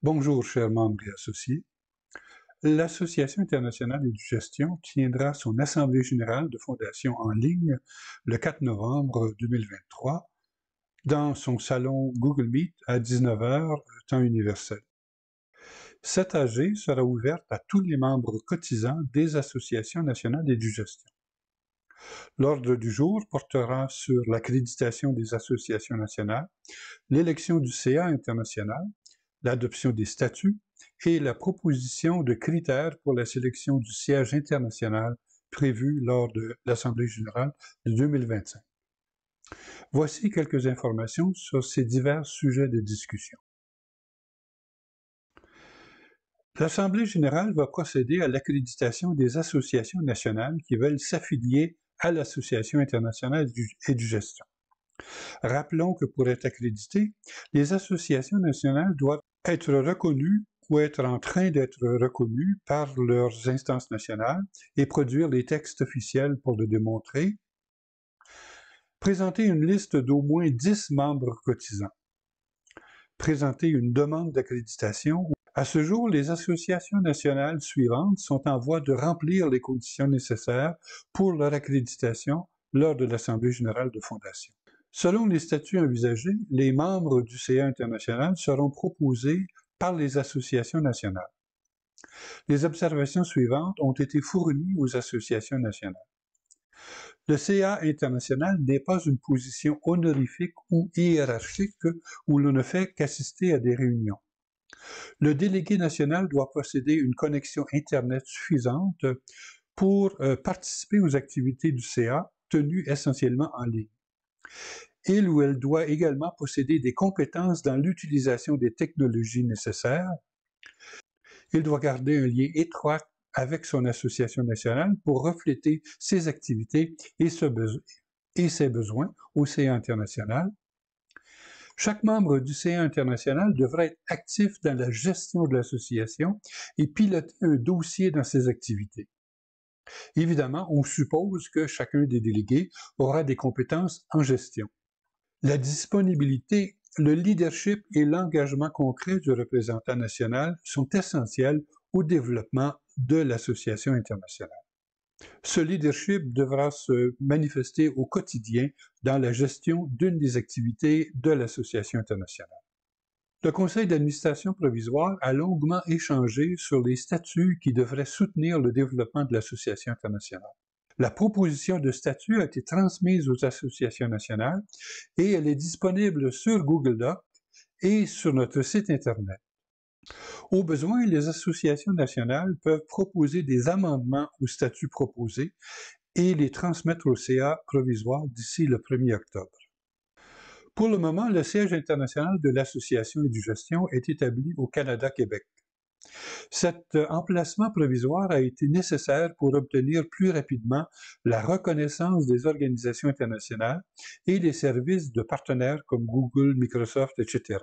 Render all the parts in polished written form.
Bonjour, chers membres et associés. L'Association internationale de gestion tiendra son Assemblée générale de fondation en ligne le 4 novembre 2023 dans son salon Google Meet à 19 heures, temps universel. Cette AG sera ouverte à tous les membres cotisants des associations nationales et de gestion. L'ordre du jour portera sur l'accréditation des associations nationales, l'élection du CA international, l'adoption des statuts et la proposition de critères pour la sélection du siège international prévu lors de l'Assemblée générale de 2025. Voici quelques informations sur ces divers sujets de discussion. L'Assemblée générale va procéder à l'accréditation des associations nationales qui veulent s'affilier à l'Association internationale et de gestion. Rappelons que pour être accréditées, les associations nationales doivent être reconnues ou être en train d'être reconnues par leurs instances nationales et produire les textes officiels pour le démontrer. Présenter une liste d'au moins 10 membres cotisants. Présenter une demande d'accréditation. À ce jour, les associations nationales suivantes sont en voie de remplir les conditions nécessaires pour leur accréditation lors de l'Assemblée générale de fondation. Selon les statuts envisagés, les membres du CA international seront proposés par les associations nationales. Les observations suivantes ont été fournies aux associations nationales. Le CA international n'est pas une position honorifique ou hiérarchique où l'on ne fait qu'assister à des réunions. Le délégué national doit posséder une connexion Internet suffisante pour participer aux activités du CA, tenues essentiellement en ligne. Il ou elle doit également posséder des compétences dans l'utilisation des technologies nécessaires. Il doit garder un lien étroit avec son association nationale pour refléter ses activités et ses besoins au CA international. Chaque membre du CA international devrait être actif dans la gestion de l'association et piloter un dossier dans ses activités. Évidemment, on suppose que chacun des délégués aura des compétences en gestion. La disponibilité, le leadership et l'engagement concret du représentant national sont essentiels au développement de l'association internationale. Ce leadership devra se manifester au quotidien dans la gestion d'une des activités de l'association internationale. Le Conseil d'administration provisoire a longuement échangé sur les statuts qui devraient soutenir le développement de l'association internationale. La proposition de statut a été transmise aux associations nationales et elle est disponible sur Google Docs et sur notre site Internet. Au besoin, les associations nationales peuvent proposer des amendements aux statuts proposés et les transmettre au CA provisoire d'ici le 1er octobre. Pour le moment, le siège international de l'Association et de gestion est établi au Canada-Québec. Cet emplacement provisoire a été nécessaire pour obtenir plus rapidement la reconnaissance des organisations internationales et des services de partenaires comme Google, Microsoft, etc.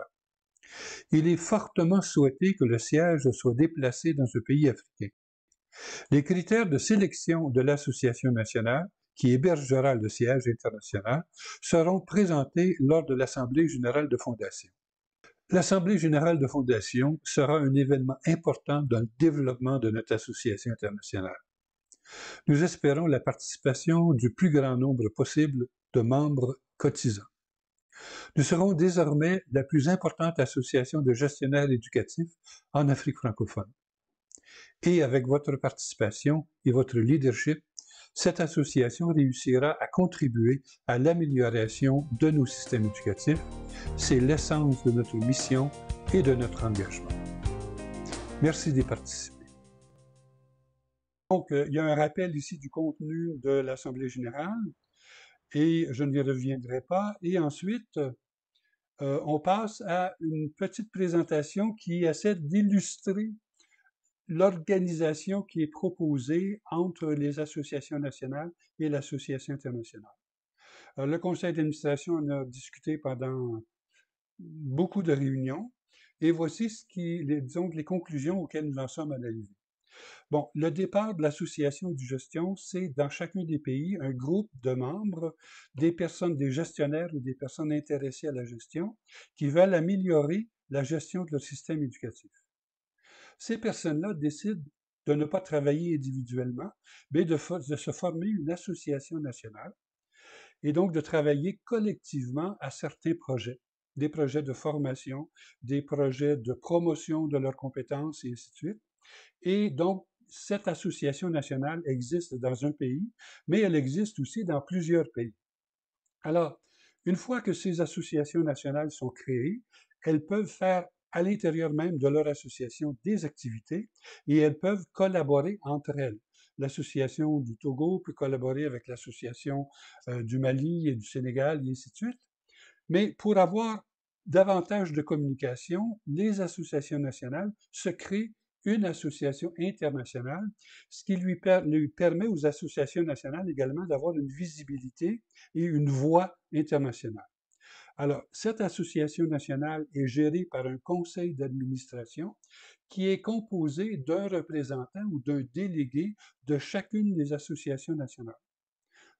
Il est fortement souhaité que le siège soit déplacé dans un pays africain. Les critères de sélection de l'Association nationale, qui hébergera le siège international, seront présentés lors de l'Assemblée générale de fondation. L'Assemblée générale de fondation sera un événement important dans le développement de notre association internationale. Nous espérons la participation du plus grand nombre possible de membres cotisants. Nous serons désormais la plus importante association de gestionnaires éducatifs en Afrique francophone. Et avec votre participation et votre leadership, cette association réussira à contribuer à l'amélioration de nos systèmes éducatifs. C'est l'essence de notre mission et de notre engagement. Merci d'y participer. Donc, il y a un rappel ici du contenu de l'Assemblée générale et je n'y reviendrai pas. Et ensuite, on passe à une petite présentation qui essaie d'illustrer l'organisation qui est proposée entre les associations nationales et l'association internationale. Le conseil d'administration en a discuté pendant beaucoup de réunions et voici disons, les conclusions auxquelles nous en sommes analysés. Bon, le départ de l'association de gestion, c'est dans chacun des pays un groupe de membres, des personnes, des gestionnaires ou des personnes intéressées à la gestion qui veulent améliorer la gestion de leur système éducatif. Ces personnes-là décident de ne pas travailler individuellement, mais de se former une association nationale et donc de travailler collectivement à certains projets, des projets de formation, des projets de promotion de leurs compétences et ainsi de suite. Et donc, cette association nationale existe dans un pays, mais elle existe aussi dans plusieurs pays. Alors, une fois que ces associations nationales sont créées, elles peuvent faire à l'intérieur même de leur association des activités et elles peuvent collaborer entre elles. L'association du Togo peut collaborer avec l'association du Mali et du Sénégal et ainsi de suite. Mais pour avoir davantage de communication, les associations nationales se créent une association internationale, ce qui lui permet aux associations nationales également d'avoir une visibilité et une voix internationale. Alors, cette association nationale est gérée par un conseil d'administration qui est composé d'un représentant ou d'un délégué de chacune des associations nationales.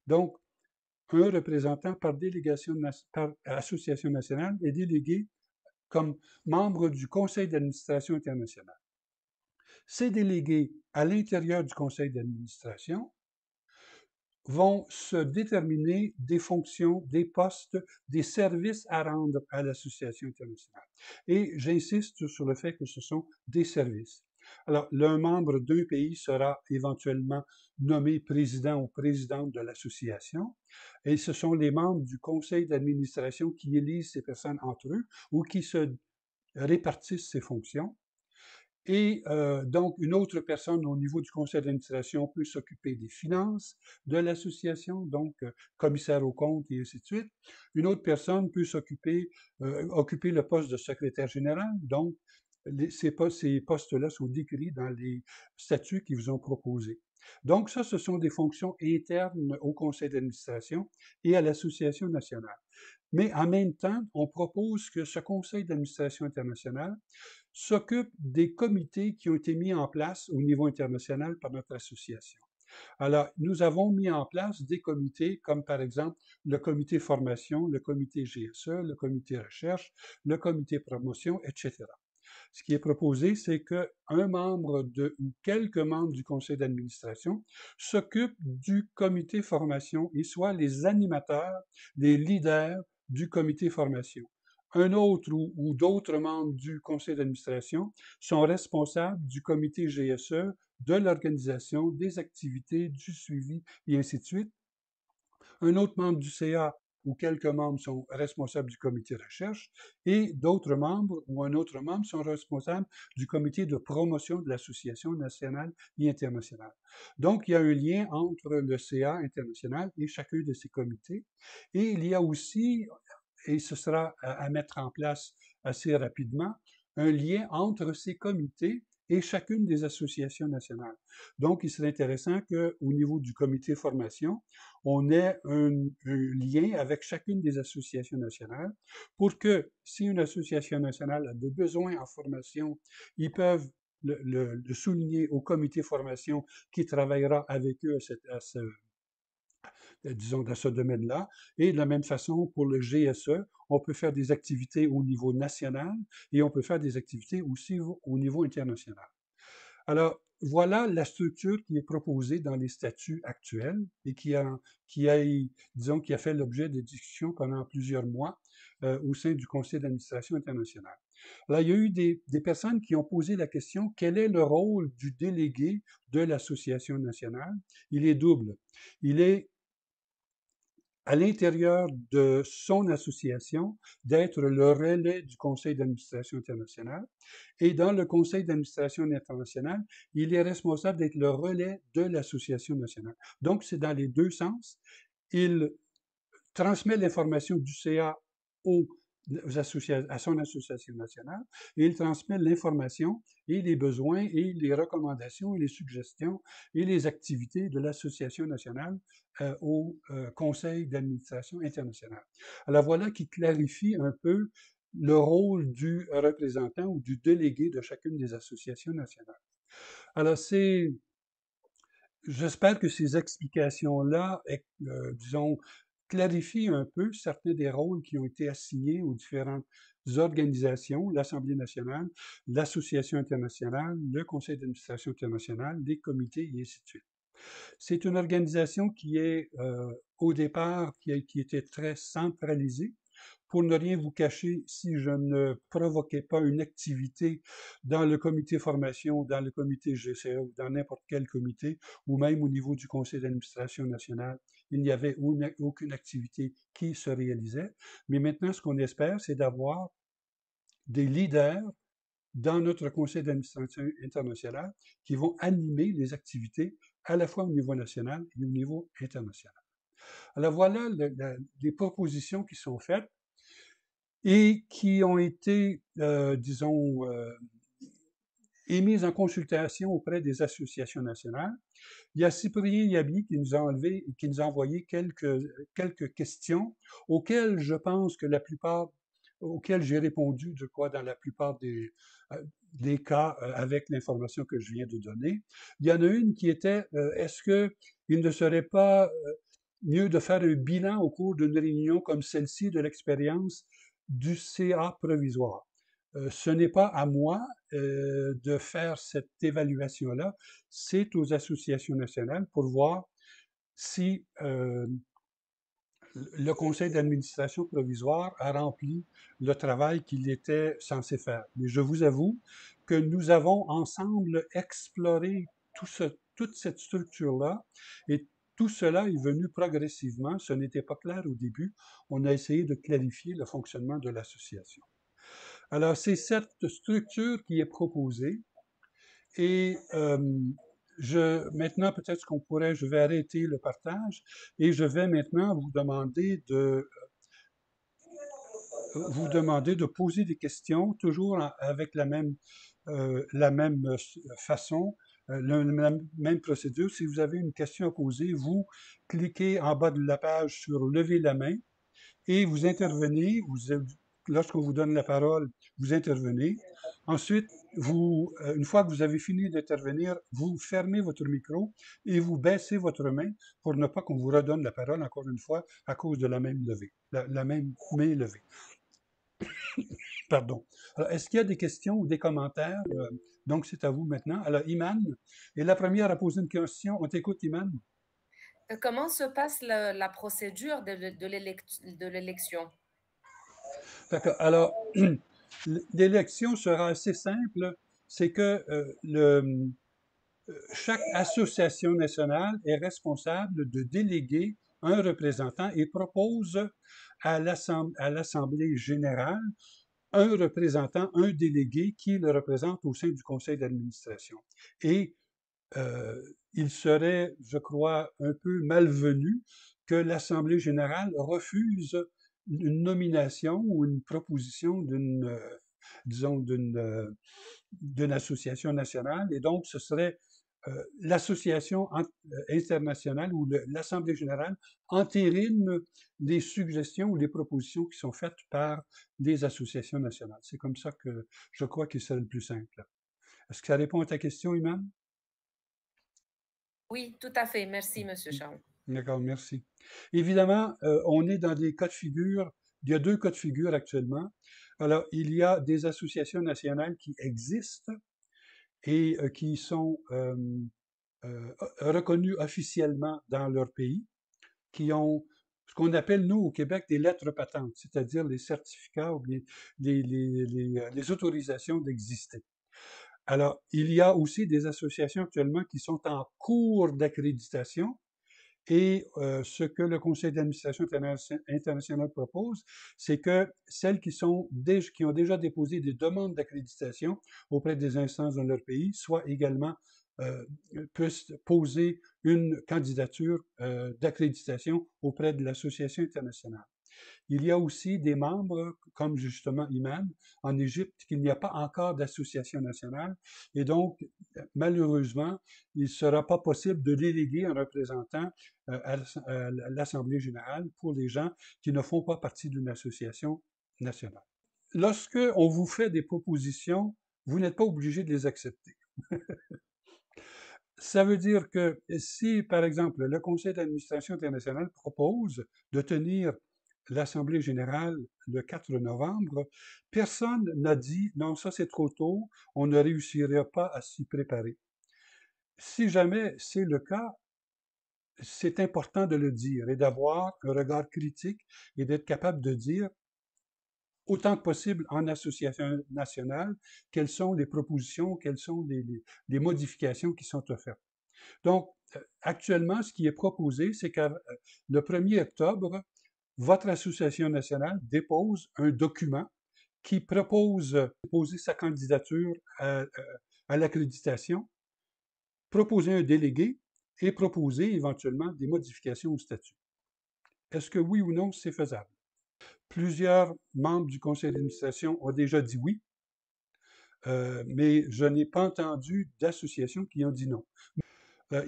Donc, un représentant par délégation, par association nationale est délégué comme membre du conseil d'administration international. Ces délégués à l'intérieur du conseil d'administration vont se déterminer des fonctions, des postes, des services à rendre à l'association internationale. Et j'insiste sur le fait que ce sont des services. Alors, l'un membre d'un pays sera éventuellement nommé président ou présidente de l'association, et ce sont les membres du conseil d'administration qui élisent ces personnes entre eux ou qui se répartissent ces fonctions. Et donc, une autre personne au niveau du conseil d'administration peut s'occuper des finances de l'association, donc commissaire aux comptes et ainsi de suite. Une autre personne peut occuper le poste de secrétaire général, donc ces postes-là sont décrits dans les statuts qui vous ont proposés. Donc, ça, ce sont des fonctions internes au conseil d'administration et à l'association nationale. Mais en même temps, on propose que ce conseil d'administration international s'occupe des comités qui ont été mis en place au niveau international par notre association. Alors, nous avons mis en place des comités comme par exemple le comité formation, le comité GSE, le comité recherche, le comité promotion, etc. Ce qui est proposé, c'est qu'un membre ou quelques membres du conseil d'administration s'occupent du comité formation et soient les animateurs, les leaders du comité formation. Un autre ou d'autres membres du conseil d'administration sont responsables du comité GSE, de l'organisation, des activités, du suivi et ainsi de suite. Un autre membre du CA ou quelques membres sont responsables du comité recherche et d'autres membres ou un autre membre sont responsables du comité de promotion de l'association nationale et internationale. Donc, il y a un lien entre le CA international et chacun de ces comités. Et il y a aussi, et ce sera à mettre en place assez rapidement, un lien entre ces comités et chacune des associations nationales. Donc, il serait intéressant qu'au niveau du comité formation, on ait un lien avec chacune des associations nationales pour que si une association nationale a de besoins en formation, ils peuvent le souligner au comité formation qui travaillera avec eux disons, dans ce domaine-là. Et de la même façon, pour le GSE, on peut faire des activités au niveau national et on peut faire des activités aussi au niveau international. Alors, voilà la structure qui est proposée dans les statuts actuels et disons, qui a fait l'objet de discussions pendant plusieurs mois au sein du Conseil d'administration international. Là, il y a eu des personnes qui ont posé la question, quel est le rôle du délégué de l'Association nationale? Il est double. Il est à l'intérieur de son association d'être le relais du conseil d'administration international. Et dans le conseil d'administration international, il est responsable d'être le relais de l'association nationale. Donc, c'est dans les deux sens. Il transmet l'information du CA à son association nationale et il transmet l'information et les besoins et les recommandations et les suggestions et les activités de l'association nationale au conseil d'administration internationale. Alors voilà qui clarifie un peu le rôle du représentant ou du délégué de chacune des associations nationales. Alors j'espère que ces explications-là, disons, clarifie un peu certains des rôles qui ont été assignés aux différentes organisations, l'Assemblée nationale, l'Association internationale, le Conseil d'administration international, les comités et ainsi de suite. C'est une organisation qui est, au départ, qui était très centralisée. Pour ne rien vous cacher, si je ne provoquais pas une activité dans le comité formation, dans le comité GCA ou dans n'importe quel comité, ou même au niveau du conseil d'administration nationale, il n'y avait aucune activité qui se réalisait. Mais maintenant, ce qu'on espère, c'est d'avoir des leaders dans notre conseil d'administration international qui vont animer les activités à la fois au niveau national et au niveau international. Alors voilà les propositions qui sont faites et qui ont été, disons, émises en consultation auprès des associations nationales. Il y a Cyprien Yabi qui nous a envoyé quelques questions auxquelles je pense que la plupart, auxquelles j'ai répondu, je crois, dans la plupart des cas avec l'information que je viens de donner. Il y en a une qui était, est-ce qu'il ne serait pas mieux de faire un bilan au cours d'une réunion comme celle-ci de l'expérience du CA provisoire? Ce n'est pas à moi de faire cette évaluation-là, c'est aux associations nationales pour voir si le conseil d'administration provisoire a rempli le travail qu'il était censé faire. Mais je vous avoue que nous avons ensemble exploré toute cette structure-là et tout cela est venu progressivement. Ce n'était pas clair au début. On a essayé de clarifier le fonctionnement de l'association. Alors, c'est cette structure qui est proposée et maintenant, peut-être je vais arrêter le partage et je vais maintenant vous demander de poser des questions, toujours avec la même façon, la même procédure. Si vous avez une question à poser, vous cliquez en bas de la page sur lever la main et vous intervenez. Lorsqu'on vous donne la parole, vous intervenez. Ensuite, une fois que vous avez fini d'intervenir, vous fermez votre micro et vous baissez votre main pour ne pas qu'on vous redonne la parole encore une fois à cause de la même levée, la même main levée. Pardon. Alors, est-ce qu'il y a des questions ou des commentaires? Donc, c'est à vous maintenant. Alors, Iman est la première à poser une question. On t'écoute, Iman. Comment se passe la procédure de l'élection? D'accord. Alors, l'élection sera assez simple. C'est que chaque association nationale est responsable de déléguer un représentant et propose à l'Assemblée générale un représentant, un délégué qui le représente au sein du conseil d'administration. Et il serait, je crois, un peu malvenu que l'Assemblée générale refuse une nomination ou une proposition disons, d'une association nationale. Et donc, ce serait l'association internationale ou l'Assemblée générale entérine les suggestions ou les propositions qui sont faites par les associations nationales. C'est comme ça que je crois que c'est le plus simple. Est-ce que ça répond à ta question, Iman? Oui, tout à fait. Merci, Monsieur Charles. D'accord, merci. Évidemment, on est dans des cas de figure. Il y a deux cas de figure actuellement. Alors, il y a des associations nationales qui existent et qui sont reconnues officiellement dans leur pays, qui ont ce qu'on appelle, nous, au Québec, des lettres patentes, c'est-à-dire les certificats ou les autorisations d'exister. Alors, il y a aussi des associations actuellement qui sont en cours d'accréditation et ce que le Conseil d'administration international propose, c'est que celles qui ont déjà déposé des demandes d'accréditation auprès des instances dans leur pays soient également puissent poser une candidature d'accréditation auprès de l'association internationale. Il y a aussi des membres, comme justement Iman, en Égypte, qu'il n'y a pas encore d'association nationale. Et donc, malheureusement, il ne sera pas possible de déléguer un représentant à l'Assemblée générale pour les gens qui ne font pas partie d'une association nationale. Lorsque on vous fait des propositions, vous n'êtes pas obligé de les accepter. Ça veut dire que si, par exemple, le Conseil d'administration internationale propose de tenir l'Assemblée générale le 4 novembre, personne n'a dit non, ça c'est trop tôt, on ne réussira pas à s'y préparer. Si jamais c'est le cas, c'est important de le dire et d'avoir un regard critique et d'être capable de dire autant que possible en association nationale quelles sont les propositions, quelles sont les modifications qui sont offertes. Donc, actuellement, ce qui est proposé, c'est que le 1er octobre, votre association nationale dépose un document qui propose de poser sa candidature à l'accréditation, proposer un délégué et proposer éventuellement des modifications au statut. Est-ce que oui ou non, c'est faisable? Plusieurs membres du conseil d'administration ont déjà dit oui, mais je n'ai pas entendu d'associations qui ont dit non.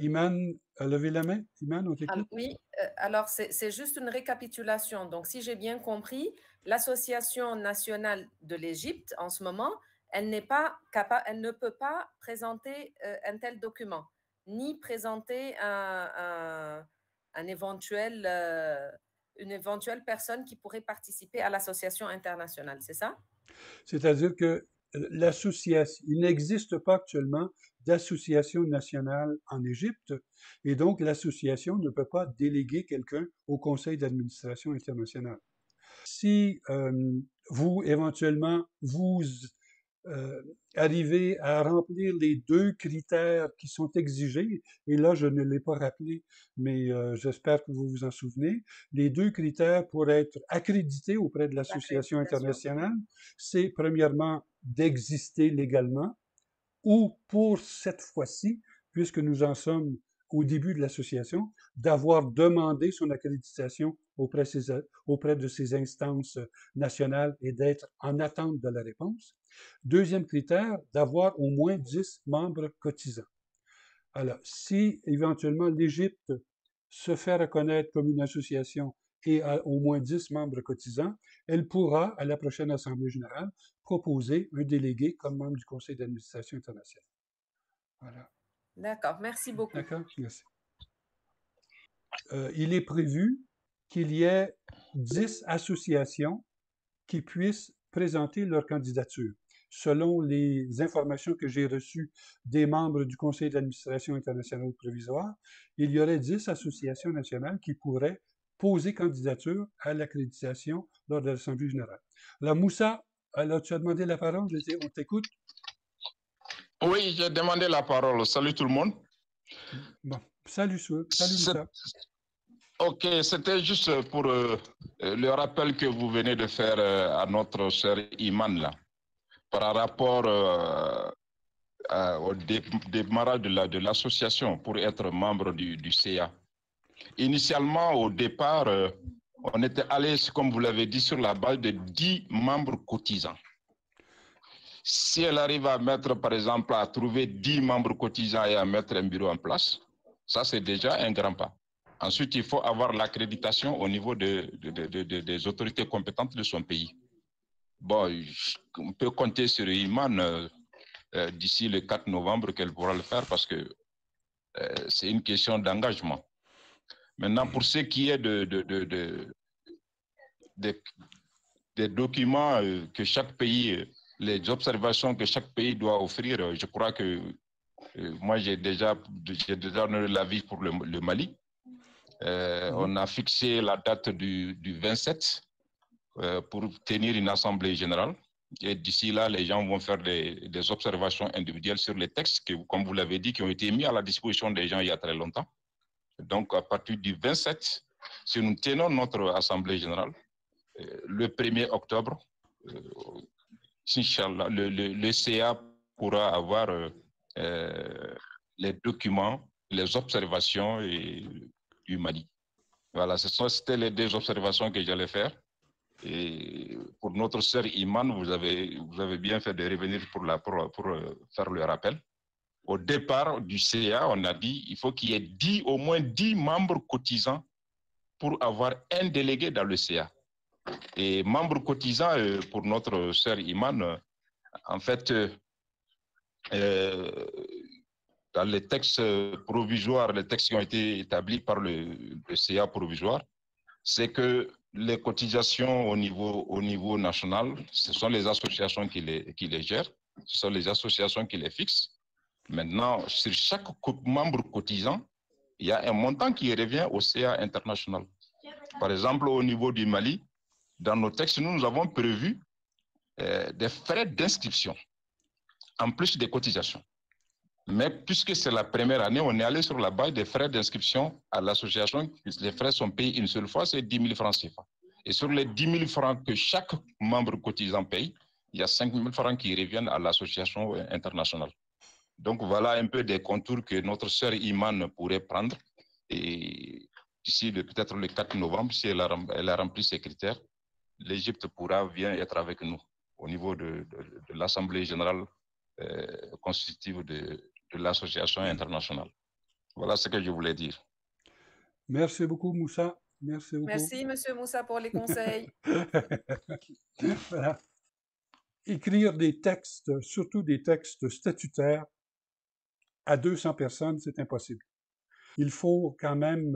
Iman a levé la main. Iman, on t'écoute. Oui, alors c'est juste une récapitulation. Donc, si j'ai bien compris, l'Association nationale de l'Égypte, en ce moment, elle n'est pas capable, elle ne peut pas présenter un tel document, ni présenter un éventuel, une éventuelle personne qui pourrait participer à l'association internationale, c'est ça? C'est-à-dire que l'association, il n'existe pas actuellement d'association nationale en Égypte, et donc l'association ne peut pas déléguer quelqu'un au conseil d'administration internationale. Si vous, éventuellement, vous euh, arrivez à remplir les 2 critères qui sont exigés, et là, je ne l'ai pas rappelé, mais j'espère que vous vous en souvenez, les 2 critères pour être accrédité auprès de l'association L'accréditation. internationale, c'est premièrement d'exister légalement, ou pour cette fois-ci, puisque nous en sommes au début de l'association, d'avoir demandé son accréditation auprès de ces instances nationales et d'être en attente de la réponse. Deuxième critère, d'avoir au moins 10 membres cotisants. Alors, si éventuellement l'Égypte se fait reconnaître comme une association et a au moins 10 membres cotisants, elle pourra, à la prochaine Assemblée générale, proposer un délégué comme membre du Conseil d'administration international. Voilà. D'accord, merci beaucoup. D'accord? Merci. Il est prévu qu'il y ait 10 associations qui puissent présenter leur candidature. Selon les informations que j'ai reçues des membres du Conseil d'administration international provisoire, il y aurait 10 associations nationales qui pourraient poser candidature à l'accréditation lors de l'Assemblée générale. Alors, Moussa, alors, tu as demandé la parole, on t'écoute. Oui, j'ai demandé la parole. Salut tout le monde. Bon, salut Moussa. Ok, c'était juste pour le rappel que vous venez de faire à notre cher Iman là, par rapport au démarrage de l'association pour être membre du CA. Initialement, au départ, on était allé, comme vous l'avez dit, sur la base de 10 membres cotisants. Si elle arrive à mettre, par exemple, à trouver 10 membres cotisants et à mettre un bureau en place, ça c'est déjà un grand pas. Ensuite, il faut avoir l'accréditation au niveau des autorités compétentes de son pays. Bon, on peut compter sur Iman d'ici le 4 novembre qu'elle pourra le faire parce que c'est une question d'engagement. Maintenant, pour ce qui est des documents que chaque pays, les observations que chaque pays doit offrir, je crois que moi, j'ai déjà donné l'avis pour le Mali. On a fixé la date du 27 pour tenir une assemblée générale. Et d'ici là, les gens vont faire des observations individuelles sur les textes, qui, comme vous l'avez dit, qui ont été mis à la disposition des gens il y a très longtemps. Donc, à partir du 27, si nous tenons notre assemblée générale, le 1er octobre, Inch'Allah, le CA pourra avoir les documents, les observations du Mali. Voilà, c'était les 2 observations que j'allais faire. Et pour notre sœur Iman, vous avez bien fait de revenir pour faire le rappel. Au départ du CA, on a dit qu'il faut qu'il y ait au moins 10 membres cotisants pour avoir un délégué dans le CA. Et membres cotisants, pour notre sœur Iman, en fait, dans les textes provisoires, les textes qui ont été établis par le CA provisoire, c'est que les cotisations au niveau national, ce sont les associations qui les gèrent, ce sont les associations qui les fixent. Maintenant, sur chaque membre cotisant, il y a un montant qui revient au CA international. Par exemple, au niveau du Mali, dans nos textes, nous avons prévu des frais d'inscription, en plus des cotisations. Mais puisque c'est la première année, on est allé sur la base des frais d'inscription à l'association. Les frais sont payés une seule fois, c'est 10 000 francs CFA. Et sur les 10 000 francs que chaque membre cotisant paye, il y a 5 000 francs qui reviennent à l'association internationale. Donc voilà un peu des contours que notre sœur Iman pourrait prendre. Et d'ici peut-être le 4 novembre, si elle a rempli ces critères, l'Égypte pourra bien être avec nous au niveau de l'Assemblée générale constitutive de l'association internationale. Voilà ce que je voulais dire. Merci beaucoup, Moussa. Merci beaucoup. Merci, Monsieur Moussa, pour les conseils. Voilà. Écrire des textes, surtout des textes statutaires, à 200 personnes, c'est impossible. Il faut quand même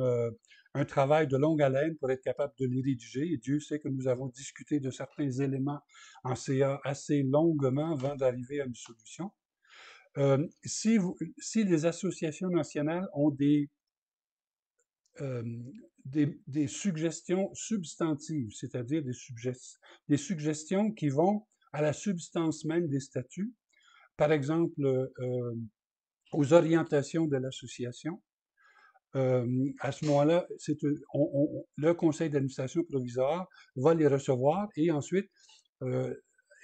un travail de longue haleine pour être capable de les rédiger. Et Dieu sait que nous avons discuté de certains éléments en CA assez longuement avant d'arriver à une solution. Si les associations nationales ont des suggestions substantives, c'est-à-dire des suggestions qui vont à la substance même des statuts, par exemple aux orientations de l'association, à ce moment-là, le conseil d'administration provisoire va les recevoir et ensuite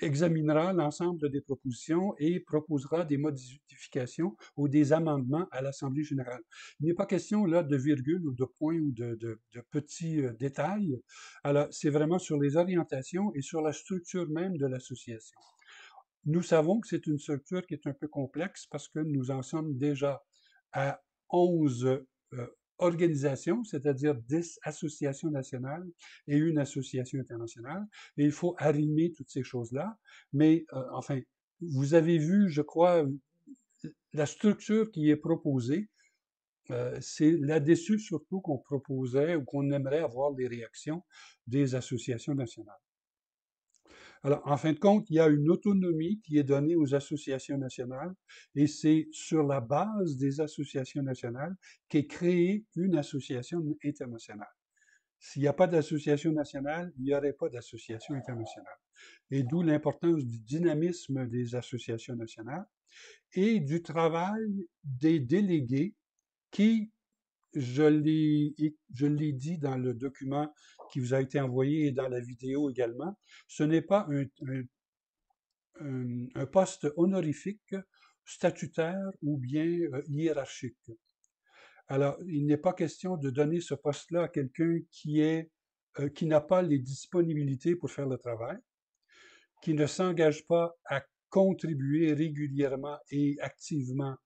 examinera l'ensemble des propositions et proposera des modifications ou des amendements à l'Assemblée générale. Il n'est pas question là de virgule ou de point ou de petits détails. Alors, c'est vraiment sur les orientations et sur la structure même de l'association. Nous savons que c'est une structure qui est un peu complexe parce que nous en sommes déjà à 11 organisations, c'est-à-dire 10 associations nationales et une association internationale. Et il faut arrimer toutes ces choses-là. Mais enfin, vous avez vu, je crois, la structure qui est proposée. C'est là-dessus surtout qu'on proposait ou qu'on aimerait avoir des réactions des associations nationales. Alors, en fin de compte, il y a une autonomie qui est donnée aux associations nationales et c'est sur la base des associations nationales qu'est créée une association internationale. S'il n'y a pas d'association nationale, il n'y aurait pas d'association internationale. Et d'où l'importance du dynamisme des associations nationales et du travail des délégués qui, je l'ai dit dans le document qui vous a été envoyé et dans la vidéo également, ce n'est pas un poste honorifique, statutaire ou bien hiérarchique. Alors, il n'est pas question de donner ce poste-là à quelqu'un qui n'a pas les disponibilités pour faire le travail, qui ne s'engage pas à contribuer régulièrement et activement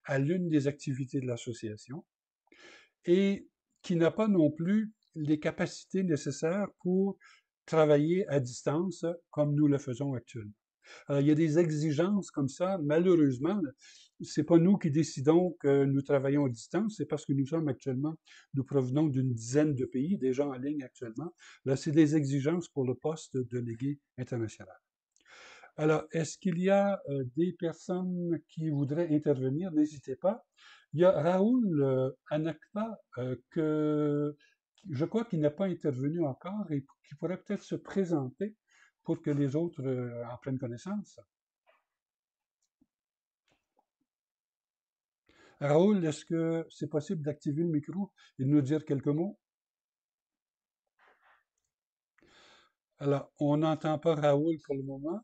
à l'une des activités de l'association, et qui n'a pas non plus les capacités nécessaires pour travailler à distance comme nous le faisons actuellement. Alors, il y a des exigences comme ça. Malheureusement, c'est pas nous qui décidons que nous travaillons à distance, c'est parce que nous provenons d'une dizaine de pays déjà en ligne actuellement. Là, c'est des exigences pour le poste de délégué international. Alors, est-ce qu'il y a des personnes qui voudraient intervenir? N'hésitez pas. Il y a Raoul Anakpa, je crois qu'il n'a pas intervenu encore et qui pourrait peut-être se présenter pour que les autres en prennent connaissance. Raoul, est-ce que c'est possible d'activer le micro et de nous dire quelques mots? Alors, on n'entend pas Raoul pour le moment.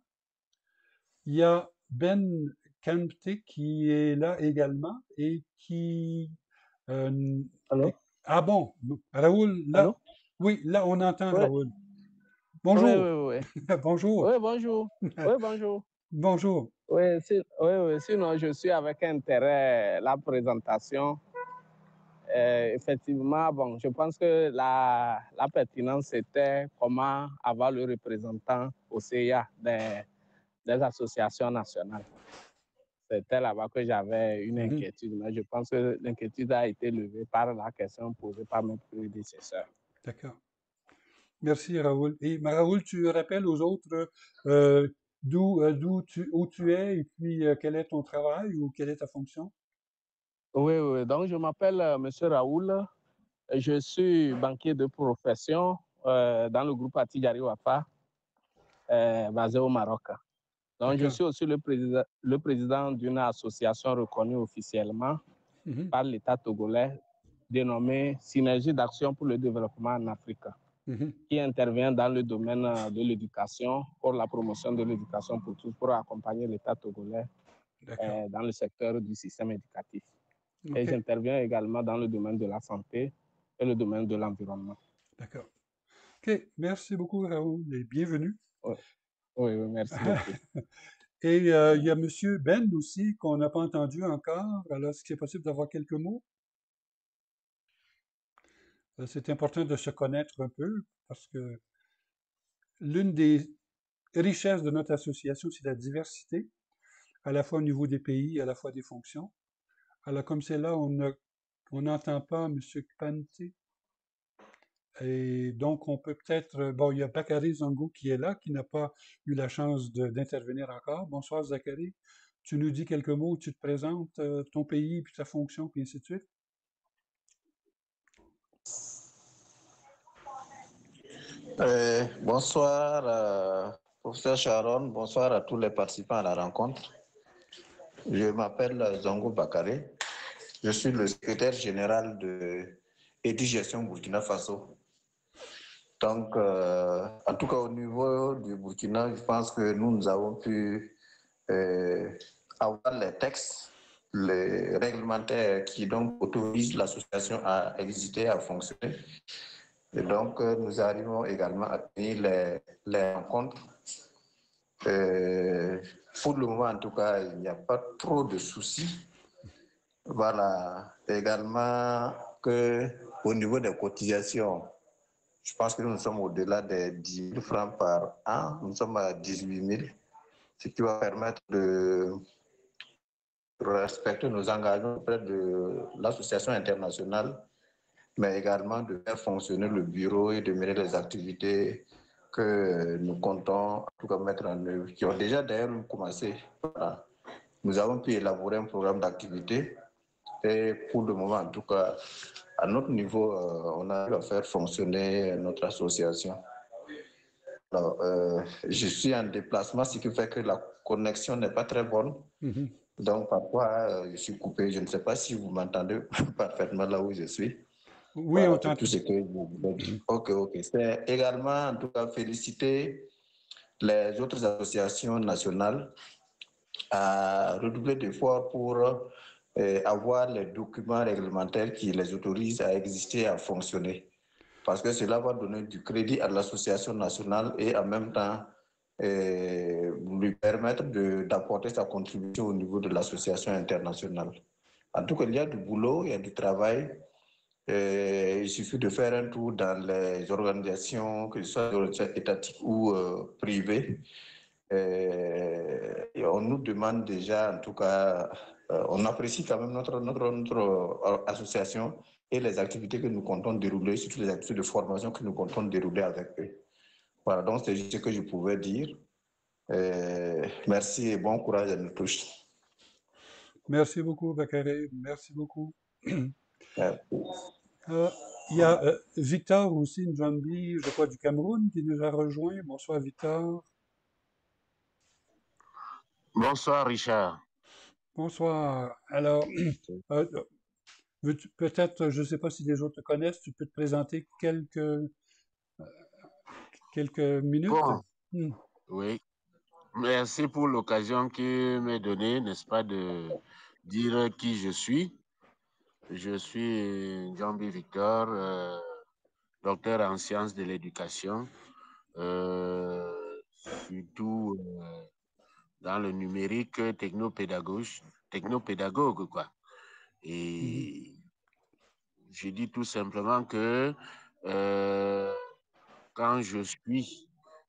Il y a Ben Kamte qui est là également et qui... Allô? Ah bon, Raoul, là, Allô? oui, là on entend Oui. Raoul. Bonjour. Oui. Bonjour. Oui, bonjour. Oui, bonjour. Bonjour. Oui, sinon je suis avec intérêt la présentation. Effectivement, bon, je pense que la pertinence c'était comment avoir le représentant au CIA des associations nationales. c'était là-bas que j'avais une inquiétude. Mais je pense que l'inquiétude a été levée par la question posée par mes prédécesseurs. D'accord. Merci, Raoul. Et Raoul, tu rappelles aux autres où tu es et puis quel est ton travail ou quelle est ta fonction? Oui, oui. Donc, je m'appelle Monsieur Raoul. Je suis banquier de profession dans le groupe Attijari Wafa, basé au Maroc. Donc, je suis aussi le président d'une association reconnue officiellement par l'État togolais, dénommée Synergie d'action pour le développement en Afrique, qui intervient dans le domaine de l'éducation, pour la promotion de l'éducation pour tous, pour accompagner l'État togolais dans le secteur du système éducatif. Et j'interviens également dans le domaine de la santé et le domaine de l'environnement. D'accord. OK. Merci beaucoup, Raoul, et bienvenue. Oui, oui, merci beaucoup. Et il y a M. Ben aussi, qu'on n'a pas entendu encore. Alors, est-ce qu'il est possible d'avoir quelques mots? C'est important de se connaître un peu, parce que l'une des richesses de notre association, c'est la diversité, à la fois au niveau des pays, à la fois des fonctions. Alors, comme c'est là, on n'entend pas M. Kpante. Et donc, on peut peut-être... Bon, il y a Bakary Zongo qui est là, qui n'a pas eu la chance d'intervenir encore. Bonsoir, Zachary. Tu nous dis quelques mots, tu te présentes ton pays, puis ta fonction, puis ainsi de suite. Bonsoir, professeur Sharon. Bonsoir à tous les participants à la rencontre. Je m'appelle Zongo Bakary. Je suis le secrétaire général de Édugestion Burkina Faso. Donc, en tout cas, au niveau du Burkina, je pense que nous avons pu avoir les textes, les réglementaires qui donc autorisent l'association à exister, à fonctionner. Et donc, nous arrivons également à tenir les rencontres. Pour le moment, en tout cas, il n'y a pas trop de soucis. Voilà. Également, qu'au niveau des cotisations, je pense que nous sommes au-delà des 10 000 francs par an. Nous sommes à 18 000, ce qui va permettre de respecter nos engagements auprès de l'association internationale, mais également de faire fonctionner le bureau et de mener les activités que nous comptons en tout cas mettre en œuvre, qui ont déjà d'ailleurs commencé. Voilà. Nous avons pu élaborer un programme d'activité et pour le moment, en tout cas, à notre niveau, on arrive à faire fonctionner notre association. Alors, je suis en déplacement, ce qui fait que la connexion n'est pas très bonne. Donc, parfois, je suis coupé. Je ne sais pas si vous m'entendez parfaitement là où je suis. Oui, voilà, on t'entend. Tout ce que vous dites. OK. C'est également, en tout cas, féliciter les autres associations nationales à redoubler d'efforts pour avoir les documents réglementaires qui les autorisent à exister et à fonctionner. Parce que cela va donner du crédit à l'association nationale et en même temps lui permettre d'apporter sa contribution au niveau de l'association internationale. En tout cas, il y a du boulot, il y a du travail. Il suffit de faire un tour dans les organisations, que ce soit étatiques ou privées. Et on nous demande déjà, en tout cas, on apprécie quand même notre association et les activités que nous comptons dérouler, surtout les activités de formation que nous comptons dérouler avec eux. Voilà, donc c'est juste ce que je pouvais dire. Merci et bon courage à nous tous. Merci beaucoup, Bakary. Merci beaucoup. Il y a Victor aussi, Njambi, je crois, du Cameroun, qui nous a rejoint. Bonsoir, Victor. Bonsoir, Richard. Bonsoir. Alors, peut-être, je ne sais pas si les autres te connaissent, tu peux te présenter quelques minutes? Bon. Oui. Merci pour l'occasion qui m'est donnée, n'est-ce pas, de dire qui je suis. Je suis Njambi Victor, docteur en sciences de l'éducation, surtout dans le numérique, technopédagogue, quoi. Et je dis tout simplement que quand je suis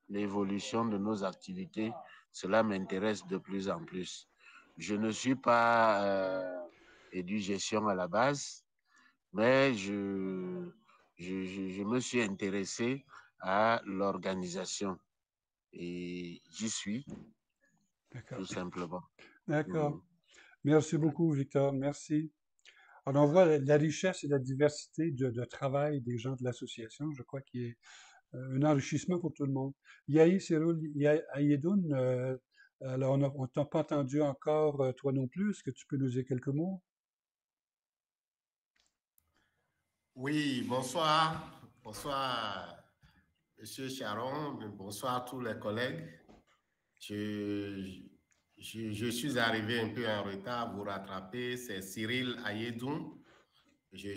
l'évolution de nos activités, cela m'intéresse de plus en plus. je ne suis pas éducation à la base, mais je me suis intéressé à l'organisation et j'y suis, tout simplement. D'accord. Merci beaucoup, Victor. Merci. Alors, on voit la richesse et la diversité de travail des gens de l'association. Je crois qu'il y a un enrichissement pour tout le monde. Yahi Seroul Ayedoun, alors on ne t'a pas entendu encore, toi non plus. Est-ce que tu peux nous dire quelques mots? Oui, bonsoir. Bonsoir, Monsieur Charon. Bonsoir à tous les collègues. Je suis arrivé un peu en retard à vous rattraper. C'est Cyril Ayedoun. J'ai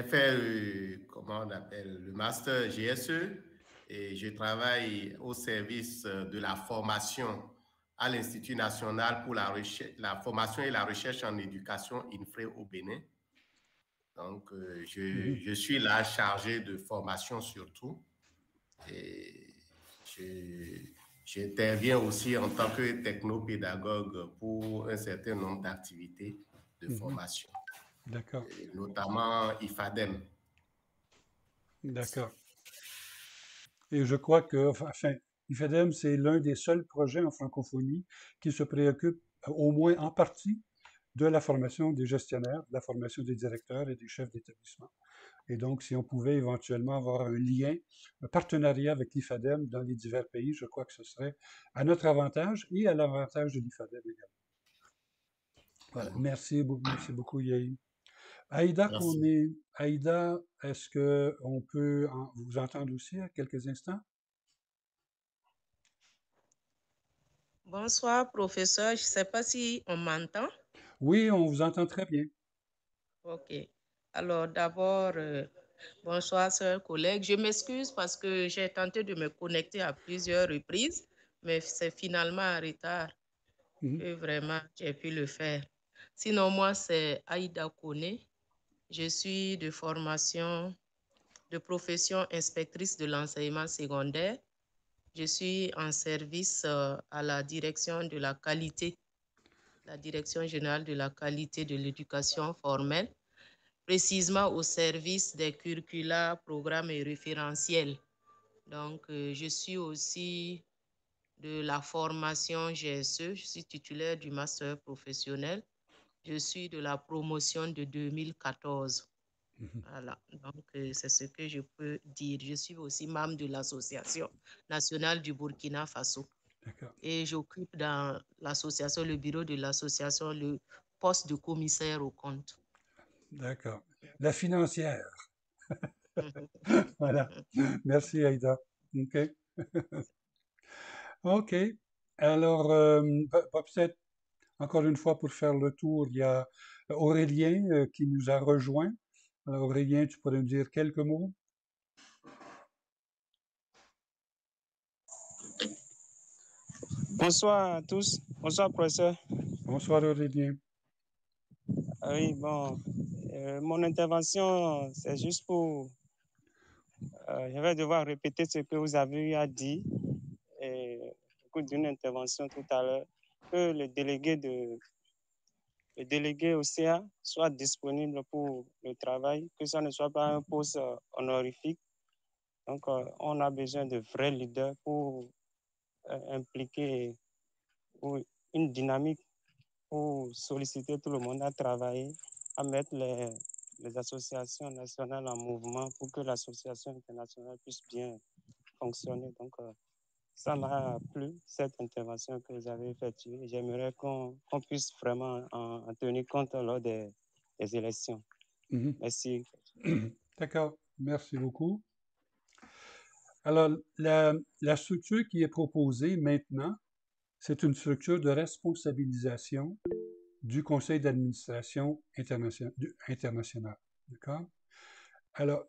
fait, comment on appelle, le master GSE et je travaille au service de la formation à l'Institut national pour la formation et la recherche en éducation INFRE au Bénin. Donc, je suis là chargé de formation surtout et j'interviens aussi en tant que technopédagogue pour un certain nombre d'activités de formation. D'accord. Notamment IFADEM. D'accord. Et je crois que, enfin, IFADEM, c'est l'un des seuls projets en francophonie qui se préoccupe, au moins en partie, de la formation des gestionnaires, de la formation des directeurs et des chefs d'établissement. Et donc, si on pouvait éventuellement avoir un lien, un partenariat avec l'IFADEM dans les divers pays, je crois que ce serait à notre avantage et à l'avantage de l'IFADEM également. Voilà. Merci beaucoup, Yahi. Aïda, est-ce qu'on peut vous entendre aussi à quelques instants? Bonsoir, professeur. Je ne sais pas si on m'entend. Oui, on vous entend très bien. OK. Alors, d'abord, bonsoir, chers collègues. Je m'excuse parce que j'ai tenté de me connecter à plusieurs reprises, mais c'est finalement en retard que vraiment j'ai pu le faire. Sinon, moi, c'est Aïda Kone. Je suis de formation, de profession inspectrice de l'enseignement secondaire. Je suis en service à la direction de la qualité, la Direction générale de la qualité de l'éducation formelle, précisément au service des curricula, programmes et référentiels. Donc, je suis aussi de la formation GSE, je suis titulaire du master professionnel. Je suis de la promotion de 2014. Voilà, donc c'est ce que je peux dire. Je suis aussi membre de l'Association nationale du Burkina Faso. Et j'occupe dans l'association, le bureau de l'association, le poste de commissaire aux comptes. D'accord. La financière. Voilà. Merci, Aïda. OK. OK. Alors, peut-être, encore une fois, pour faire le tour, il y a Aurélien qui nous a rejoint. Alors, Aurélien, tu pourrais nous dire quelques mots? Bonsoir à tous. Bonsoir, professeur. Bonsoir, Aurélien. Oui, bon, mon intervention, c'est juste pour... je vais devoir répéter ce que vous avez eu à dire au cours d'une intervention tout à l'heure, que le délégué OCA soit disponible pour le travail, que ça ne soit pas un poste honorifique. Donc, on a besoin de vrais leaders pour impliquer une dynamique pour solliciter tout le monde à travailler, à mettre les associations nationales en mouvement pour que l'association internationale puisse bien fonctionner. Donc, ça m'a plu, cette intervention que vous avez effectuée. J'aimerais qu'on puisse vraiment en tenir compte lors des élections. Merci. D'accord, merci beaucoup. Alors, la structure qui est proposée maintenant, c'est une structure de responsabilisation du Conseil d'administration international. D'accord? Alors,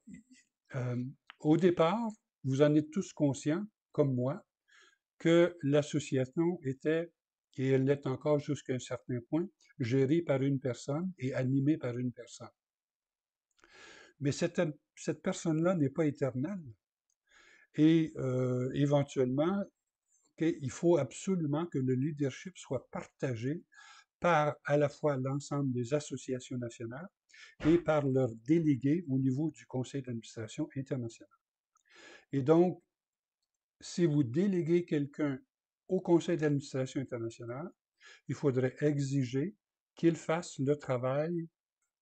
au départ, vous en êtes tous conscients, comme moi, que l'association était, et elle l'est encore jusqu'à un certain point, gérée par une personne et animée par une personne. Mais cette personne-là n'est pas éternelle. Et éventuellement, il faut absolument que le leadership soit partagé par à la fois l'ensemble des associations nationales et par leurs délégués au niveau du conseil d'administration international. Et donc, si vous déléguez quelqu'un au conseil d'administration international, il faudrait exiger qu'il fasse le travail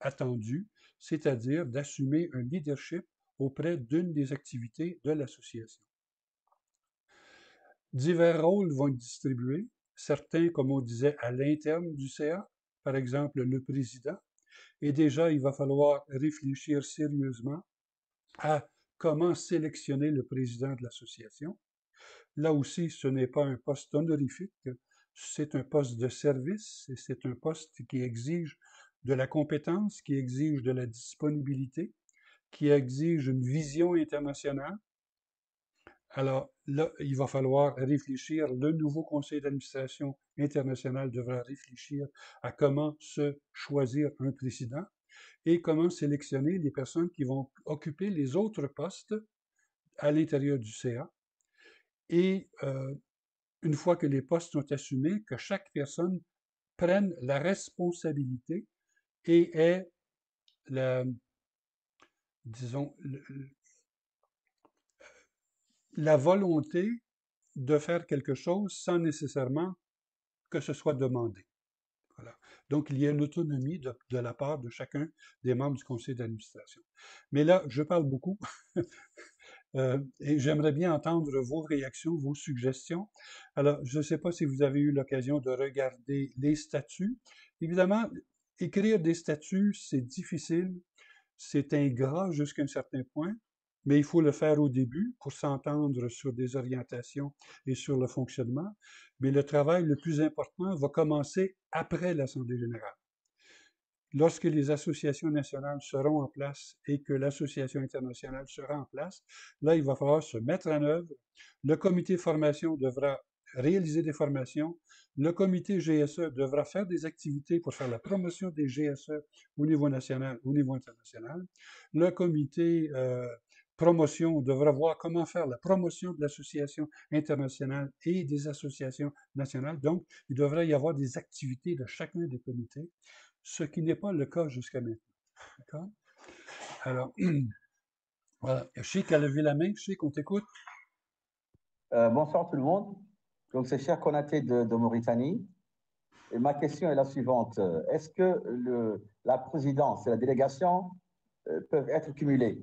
attendu, c'est-à-dire d'assumer un leadership auprès d'une des activités de l'association. Divers rôles vont être distribués, certains, comme on disait, à l'interne du CA, par exemple le président, et déjà il va falloir réfléchir sérieusement à comment sélectionner le président de l'association. Là aussi, ce n'est pas un poste honorifique, c'est un poste de service et c'est un poste qui exige de la compétence, qui exige de la disponibilité, qui exige une vision internationale. Alors là, il va falloir réfléchir, le nouveau conseil d'administration international devra réfléchir à comment se choisir un président et comment sélectionner les personnes qui vont occuper les autres postes à l'intérieur du CA. Et une fois que les postes sont assumés, que chaque personne prenne la responsabilité et ait disons, la volonté de faire quelque chose sans nécessairement que ce soit demandé. Voilà. Donc, il y a une autonomie de la part de chacun des membres du conseil d'administration. Mais là, je parle beaucoup et j'aimerais bien entendre vos réactions, vos suggestions. Alors, je ne sais pas si vous avez eu l'occasion de regarder les statuts. Évidemment, écrire des statuts, c'est difficile, c'est ingrat jusqu'à un certain point, mais il faut le faire au début pour s'entendre sur des orientations et sur le fonctionnement. Mais le travail le plus important va commencer après l'Assemblée générale. Lorsque les associations nationales seront en place et que l'association internationale sera en place, là, il va falloir se mettre en œuvre. Le comité de formation devra réaliser des formations. Le comité GSE devra faire des activités pour faire la promotion des GSE au niveau national, au niveau international. Le comité promotion devra voir comment faire la promotion de l'association internationale et des associations nationales. Donc, il devrait y avoir des activités de chacun des comités, ce qui n'est pas le cas jusqu'à maintenant. D'accord? Alors, voilà. Cheikh a levé la main. Cheikh, on t'écoute. Bonsoir tout le monde. Donc, c'est Cheikh Konaté de Mauritanie. Et ma question est la suivante. Est-ce que la présidence et la délégation peuvent être cumulées?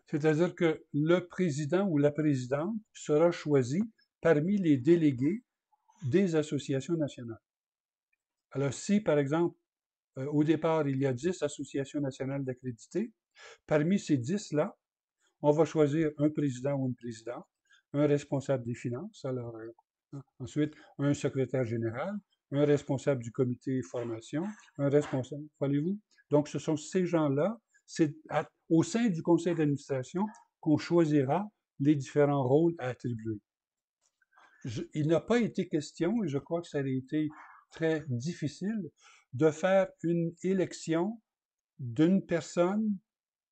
C'est-à-dire que le président ou la présidente sera choisi parmi les délégués des associations nationales. Alors, si, par exemple, au départ, il y a 10 associations nationales d'accrédité, parmi ces 10-là, on va choisir un président ou une présidente, un responsable des finances, alors ensuite un secrétaire général, un responsable du comité formation, un responsable, voyez-vous? Donc, ce sont ces gens-là, c'est au sein du conseil d'administration qu'on choisira les différents rôles à attribuer. Il n'a pas été question, et je crois que ça a été très difficile, de faire une élection d'une personne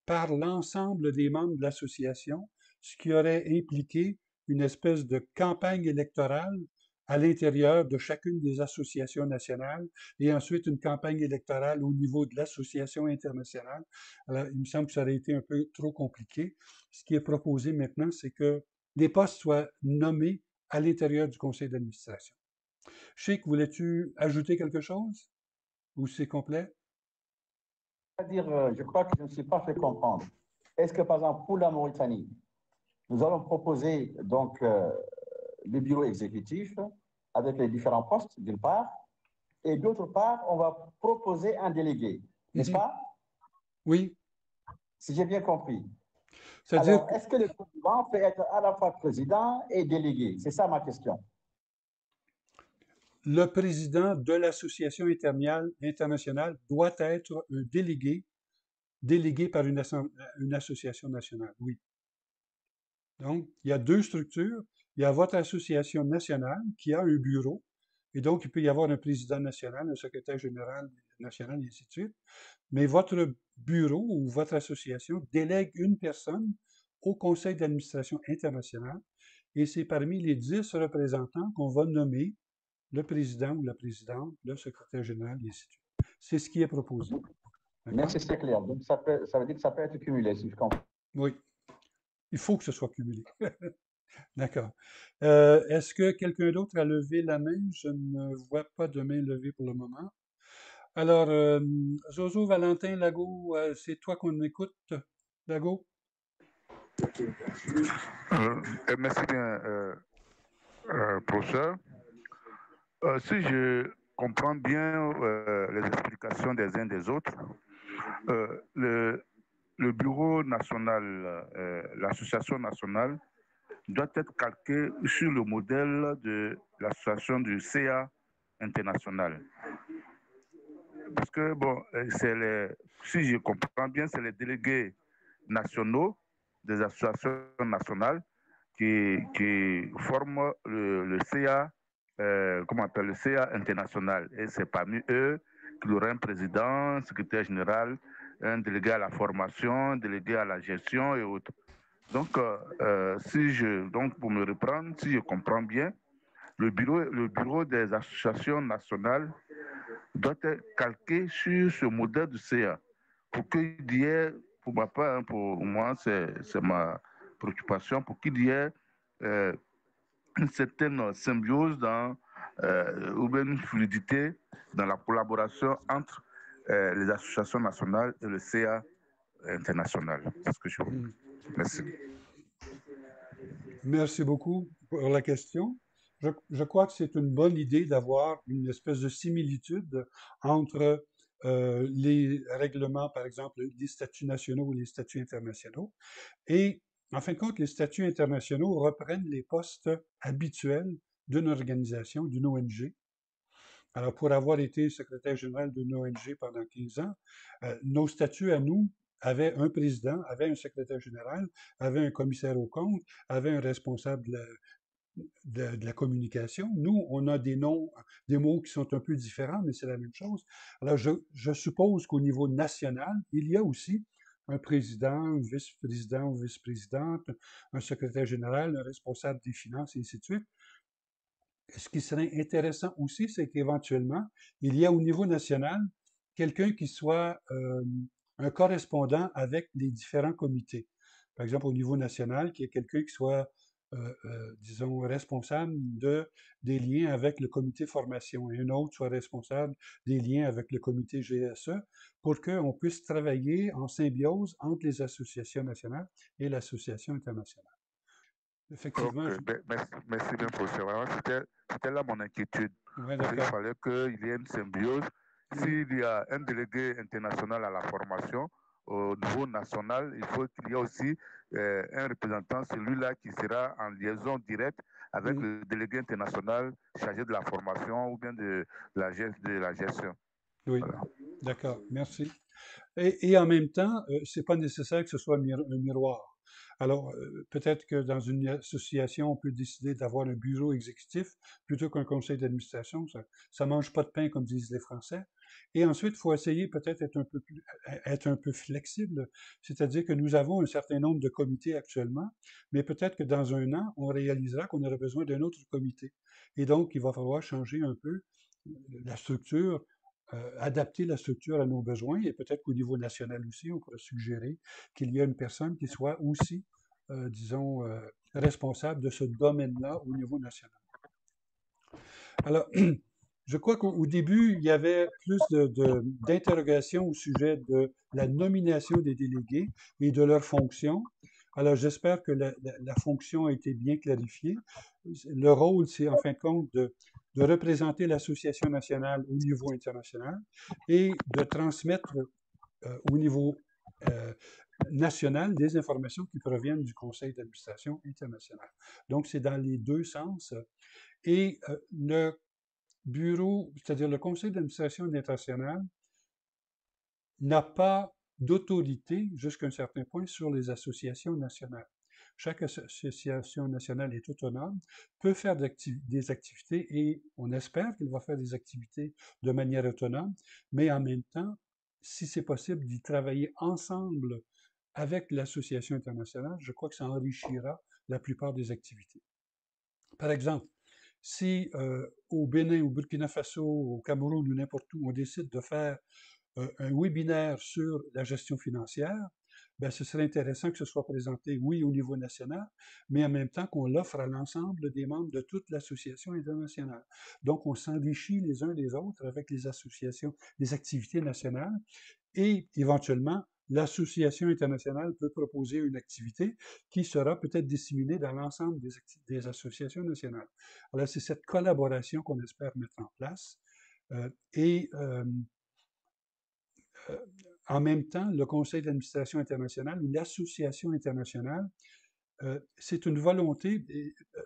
par l'ensemble des membres de l'association, ce qui aurait impliqué une espèce de campagne électorale à l'intérieur de chacune des associations nationales et ensuite une campagne électorale au niveau de l'association internationale. Alors, il me semble que ça aurait été un peu trop compliqué. Ce qui est proposé maintenant, c'est que les postes soient nommés à l'intérieur du conseil d'administration. Cheikh, voulais-tu ajouter quelque chose? Ou c'est complet? C'est-à-dire, je crois que je ne me suis pas fait comprendre. Est-ce que, par exemple, pour la Mauritanie, nous allons proposer donc le bureau exécutif avec les différents postes, d'une part, et d'autre part, on va proposer un délégué, n'est-ce pas? Oui. Si j'ai bien compris. C'est-à-dire Alors, est-ce que le président peut être à la fois président et délégué? C'est ça ma question. Le président de l'association internationale doit être un délégué par une association nationale, oui. Donc, il y a deux structures. Il y a votre association nationale qui a un bureau, et donc il peut y avoir un président national, un secrétaire général national, et ainsi de suite. Mais votre bureau ou votre association délègue une personne au conseil d'administration international et c'est parmi les 10 représentants qu'on va nommer le président ou la présidente, le secrétaire général, et ainsi de suite. C'est ce qui est proposé. Merci, c'est clair. Donc, ça veut dire que ça peut être cumulé, si je comprends. Oui. Il faut que ce soit cumulé. D'accord. Est-ce que quelqu'un d'autre a levé la main? Je ne vois pas de main levée pour le moment. Alors, Zozo, Valentin, Lago, c'est toi qu'on écoute, Lago? Merci bien, professeur. Si je comprends bien les explications des uns des autres, le bureau national, l'association nationale, doit être calqué sur le modèle de l'association du CA international. Parce que, bon, si je comprends bien, c'est les délégués nationaux des associations nationales qui forment le CA, comment on appelle, le CA international. Et c'est parmi eux qu'il y aura un président, un secrétaire général, un délégué à la formation, un délégué à la gestion et autres. Donc, donc pour me reprendre, si je comprends bien, le bureau des associations nationales doit être calqué sur ce modèle du CA pour qu'il y ait, pour ma part, pour moi, c'est ma préoccupation, pour qu'il y ait une certaine symbiose ou bien une fluidité dans la collaboration entre les associations nationales et le CA international. C'est ce que je veux. Merci. Merci beaucoup pour la question. Je crois que c'est une bonne idée d'avoir une espèce de similitude entre les règlements, par exemple, des statuts nationaux ou les statuts internationaux. Et, en fin de compte, les statuts internationaux reprennent les postes habituels d'une organisation, d'une ONG. Alors, pour avoir été secrétaire général d'une ONG pendant 15 ans, nos statuts à nous avaient un président, avaient un secrétaire général, avaient un commissaire aux comptes, avaient un responsable de la communication. Nous, on a des noms, des mots qui sont un peu différents, mais c'est la même chose. Alors, je suppose qu'au niveau national, il y a aussi un président, un vice-président ou vice-présidente, un secrétaire général, un responsable des finances, et ainsi de suite. Ce qui serait intéressant aussi, c'est qu'éventuellement, il y a au niveau national quelqu'un qui soit un correspondant avec les différents comités. Par exemple, au niveau national, qu'il y ait quelqu'un qui soit, disons, responsable des liens avec le comité formation et un autre soit responsable des liens avec le comité GSE pour qu'on puisse travailler en symbiose entre les associations nationales et l'association internationale. Effectivement. Merci bien, professeur. C'était là mon inquiétude. Ouais, il fallait qu'il y ait une symbiose. S'il y a un délégué international à la formation au niveau national, il faut qu'il y ait aussi un représentant, celui-là qui sera en liaison directe avec le délégué international chargé de la formation ou bien de la gestion. Oui, voilà. D'accord, merci. Et en même temps, c'est pas nécessaire que ce soit un miroir. Alors, peut-être que dans une association, on peut décider d'avoir un bureau exécutif plutôt qu'un conseil d'administration. Ça mange pas de pain, comme disent les Français. Et ensuite, il faut essayer peut-être être un peu flexible. C'est-à-dire que nous avons un certain nombre de comités actuellement, mais peut-être que dans un an, on réalisera qu'on aurait besoin d'un autre comité. Et donc, il va falloir changer un peu la structure, adapter la structure à nos besoins et peut-être qu'au niveau national aussi, on pourrait suggérer qu'il y ait une personne qui soit aussi, disons, responsable de ce domaine-là au niveau national. Alors, je crois qu'au début, il y avait plus d'interrogations au sujet de la nomination des délégués et de leurs fonctions. Alors, j'espère que la fonction a été bien clarifiée. Le rôle, c'est en fin de compte de représenter l'association nationale au niveau international et de transmettre au niveau national des informations qui proviennent du Conseil d'administration international. Donc, c'est dans les deux sens. Et le bureau, c'est-à-dire le Conseil d'administration international, n'a pas d'autorité jusqu'à un certain point sur les associations nationales. Chaque association nationale est autonome, peut faire des activités et on espère qu'elle va faire des activités de manière autonome, mais en même temps, si c'est possible, d'y travailler ensemble avec l'association internationale, je crois que ça enrichira la plupart des activités. Par exemple, si au Bénin, au Burkina Faso, au Cameroun ou n'importe où, on décide de faire un webinaire sur la gestion financière, ben, ce serait intéressant que ce soit présenté, oui, au niveau national, mais en même temps qu'on l'offre à l'ensemble des membres de toute l'association internationale. Donc, on s'enrichit les uns les autres avec les associations, les activités nationales, et éventuellement, l'association internationale peut proposer une activité qui sera peut-être disséminée dans l'ensemble des associations nationales. Alors, c'est cette collaboration qu'on espère mettre en place. En même temps, le Conseil d'administration internationale ou l'association internationale, c'est une volonté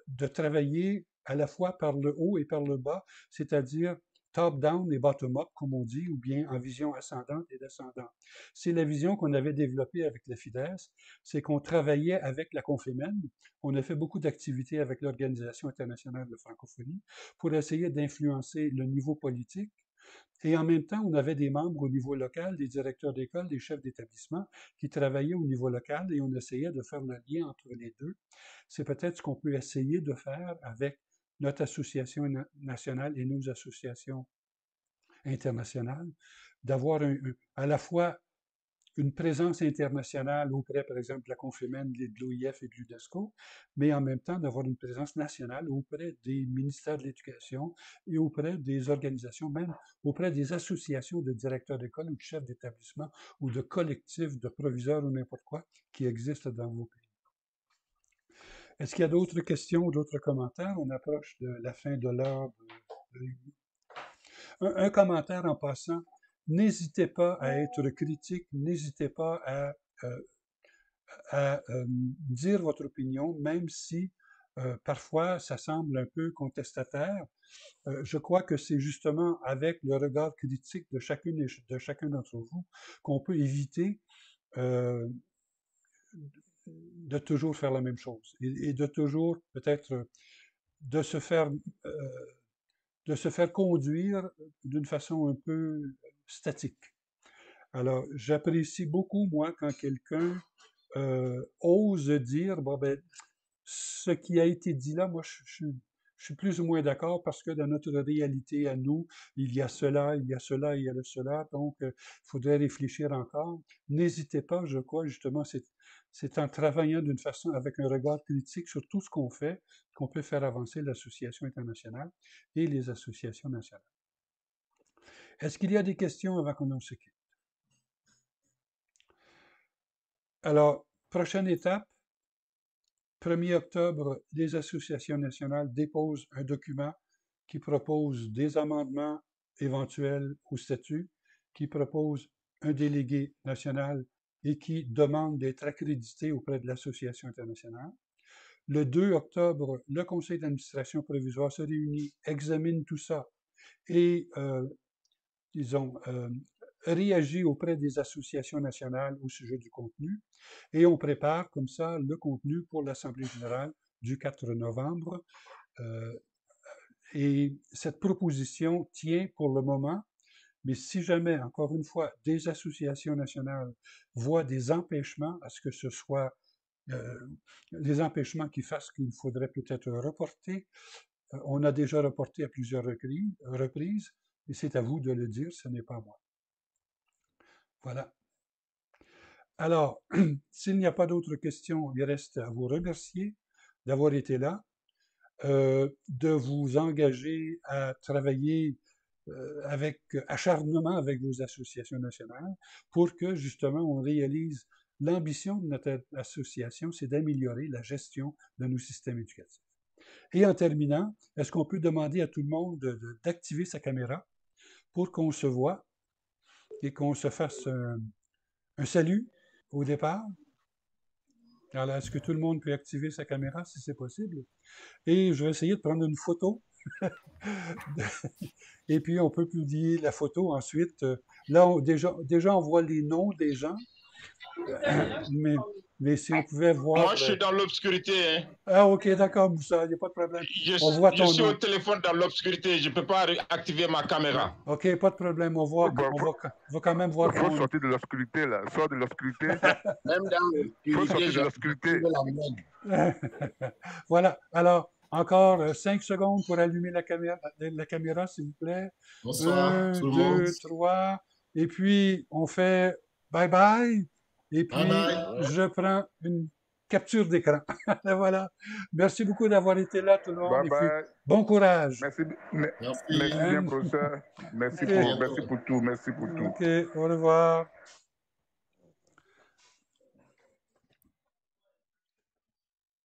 de travailler à la fois par le haut et par le bas, c'est-à-dire top-down et bottom-up, comme on dit, ou bien en vision ascendante et descendante. C'est la vision qu'on avait développée avec la FIDES, c'est qu'on travaillait avec la Confémen, on a fait beaucoup d'activités avec l'Organisation internationale de francophonie pour essayer d'influencer le niveau politique. Et en même temps, on avait des membres au niveau local, des directeurs d'école, des chefs d'établissement qui travaillaient au niveau local et on essayait de faire le lien entre les deux. C'est peut-être ce qu'on peut essayer de faire avec notre association nationale et nos associations internationales, d'avoir à la fois une présence internationale auprès, par exemple, de la Confémen, de l'OIF et de l'UNESCO, mais en même temps d'avoir une présence nationale auprès des ministères de l'Éducation et auprès des organisations, même auprès des associations de directeurs d'école ou de chefs d'établissement ou de collectifs de proviseurs ou n'importe quoi qui existent dans vos pays. Est-ce qu'il y a d'autres questions ou d'autres commentaires? On approche de la fin de l'heure de réunion. Un commentaire en passant. N'hésitez pas à être critique, n'hésitez pas à dire votre opinion, même si parfois ça semble un peu contestataire. Je crois que c'est justement avec le regard critique de chacun d'entre vous qu'on peut éviter de toujours faire la même chose et de toujours peut-être de se faire conduire d'une façon un peu statique. Alors, j'apprécie beaucoup, moi, quand quelqu'un ose dire, bon, ben, ce qui a été dit là, moi, je suis plus ou moins d'accord parce que dans notre réalité à nous, il y a cela, il y a cela, il y a cela, donc il faudrait réfléchir encore. N'hésitez pas, je crois, justement, c'est en travaillant d'une façon, avec un regard critique sur tout ce qu'on fait, qu'on peut faire avancer l'association internationale et les associations nationales. Est-ce qu'il y a des questions avant qu'on se quitte? Alors, prochaine étape, 1er octobre, les associations nationales déposent un document qui propose des amendements éventuels au statut, qui propose un délégué national et qui demande d'être accrédité auprès de l'association internationale. Le 2 octobre, le conseil d'administration provisoire se réunit, examine tout ça et, réagit auprès des associations nationales au sujet du contenu. Et on prépare comme ça le contenu pour l'Assemblée générale du 4 novembre. Et cette proposition tient pour le moment, mais si jamais, encore une fois, des associations nationales voient des empêchements à ce que ce soit des empêchements qui fassent qu'il faudrait peut-être reporter, on a déjà reporté à plusieurs reprises, et c'est à vous de le dire, ce n'est pas moi. Voilà. Alors, s'il n'y a pas d'autres questions, il reste à vous remercier d'avoir été là, de vous engager à travailler avec acharnement avec vos associations nationales pour que, justement, on réalise l'ambition de notre association, c'est d'améliorer la gestion de nos systèmes éducatifs. Et en terminant, est-ce qu'on peut demander à tout le monde d'activer sa caméra pour qu'on se voit et qu'on se fasse un salut au départ? Alors, est-ce que tout le monde peut activer sa caméra si c'est possible? Et je vais essayer de prendre une photo. Et puis, on peut publier la photo ensuite. Là, déjà, on voit les noms des gens. Mais mais si on pouvait voir... Moi, je suis dans l'obscurité. Hein. Ah, ok, d'accord, Moussa, il n'y a pas de problème. Je suis au téléphone dans l'obscurité, je ne peux pas activer ma caméra. Ok, pas de problème, on va quand même voir ton nom. Il faut sortir de l'obscurité, là. Sors de l'obscurité. Même dans l'obscurité. Il faut sortir de l'obscurité. Voilà, alors, encore 5 secondes pour allumer la caméra, s'il vous plaît. Bonsoir, 1, tout le monde. 2, 3, et puis on fait bye-bye, et puis je prends une capture d'écran. Voilà. Merci beaucoup d'avoir été là, tout le monde. Bye bye. Et puis, bon courage. Merci bien, professeur. Merci pour tout. Merci pour tout. Ok, au revoir.